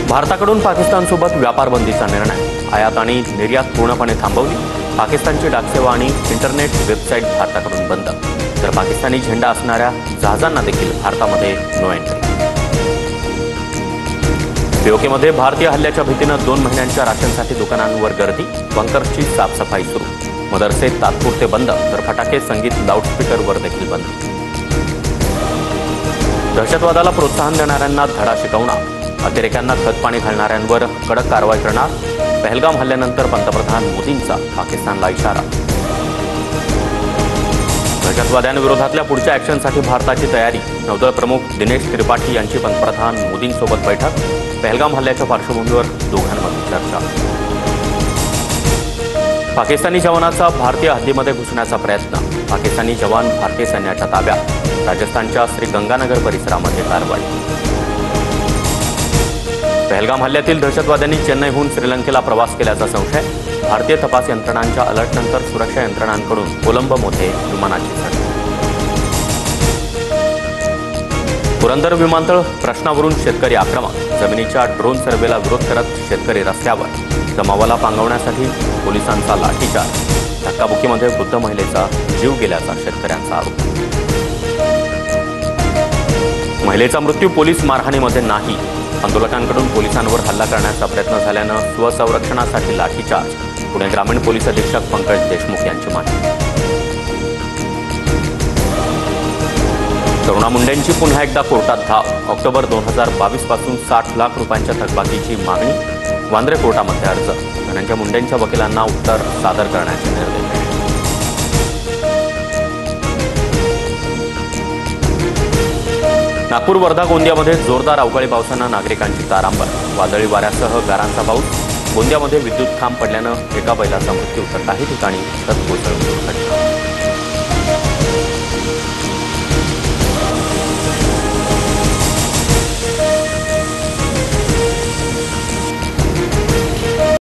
भारताकडून पाकिस्तानसोबत व्यापार बंदीचा निर्णय, आयात आणि निर्यात पूर्णपणे थांबवली। पाकिस्तानची डाकसेवा आणि इंटरनेट वेबसाईट भारताकडून बंद, तर पाकिस्तानी झेंडा असणाऱ्या जहाजांना देखील भारतामध्ये नो एंट्री। पीओकेमध्ये भारतीय हल्ल्याच्या भीतीनं 2 महिन्यांच्या राशनसाठी दुकानांवर गर्दी, बंकर्सची साफसफाई सुरू, मदरसे तात्पुरते बंद, तर फटाके, संगीत, लाऊडस्पीकरवर देखील बंदी। दहशतवादाला प्रोत्साहन देणाऱ्यांना धडा शिकवणार, अतिरेक्यांना खतपाणी घालणाऱ्यांवर कडक कारवाई करणार। पहलगाम हल्ल्यानंतर पंतप्रधान मोदींचा पाकिस्तानला इशारा। दहशतवाद्यांविरोधातल्या पुढच्या ॲक्शनसाठी भारताची तयारी, नौदल प्रमुख दिनेश त्रिपाठी यांची पंतप्रधान मोदींसोबत बैठक। पहलगाम हल्ल्याच्या पार्श्वभूमीवर दोघांमध्ये चर्चा। पाकिस्तानी जवानाचा भारतीय हद्दीमध्ये घुसण्याचा प्रयत्न, पाकिस्तानी जवान भारतीय सैन्याच्या ताब्यात। राजस्थानच्या श्रीगंगानगर परिसरामध्ये कारवाई। पहलगाम हल्ल्यातील दहशतवाद्यांनी चेन्नईहून श्रीलंकेला प्रवास केल्याचा संशय, भारतीय तपास यंत्रणांच्या अलर्टनंतर सुरक्षा यंत्रणांकडून कोलंबोमध्ये विमानाची चढ। पुरंदर विमानतळ प्रश्नावरून शेतकरी आक्रमक, जमिनीच्या ड्रोन सर्वेला विरोध करत शेतकरी रस्त्यावर। जमावाला पांगवण्यासाठी पोलिसांचा लाठीचार्ज, धक्काबुक्कीमध्ये वृद्ध महिलेचा जीव गेल्याचा शेतकऱ्यांचा आरोप। महिलेचा मृत्यू पोलीस मारहाणीमध्ये नाही, आंदोलकांकडून पोलिसांवर हल्ला करण्याचा प्रयत्न झाल्यानं स्वसंरक्षणासाठी लाठीचार्ज, पुणे ग्रामीण पोलीस अधीक्षक पंकज देशमुख यांची माहिती। करुणा मुंडेंची पुन्हा एकदा कोर्टात धाव, ऑक्टोबर 2022 पासून 60 लाख रुपयांच्या थकबाकीची मागणी, वांद्रे कोर्टामध्ये अर्ज, धनंजय मुंडेंच्या वकिलांना उत्तर सादर करण्याचे निर्देश। नागपूर, वर्धा, गोंदियामध्ये जोरदार अवकाळी पावसानं नागरिकांची तारांबळ, वादळी वाऱ्यासह गारांचा पाऊस। गोंदियामध्ये विद्युत खांब पडल्यानं एका बैलाचा मृत्यू, तर काही ठिकाणी छत कोसळून दुर्घटना।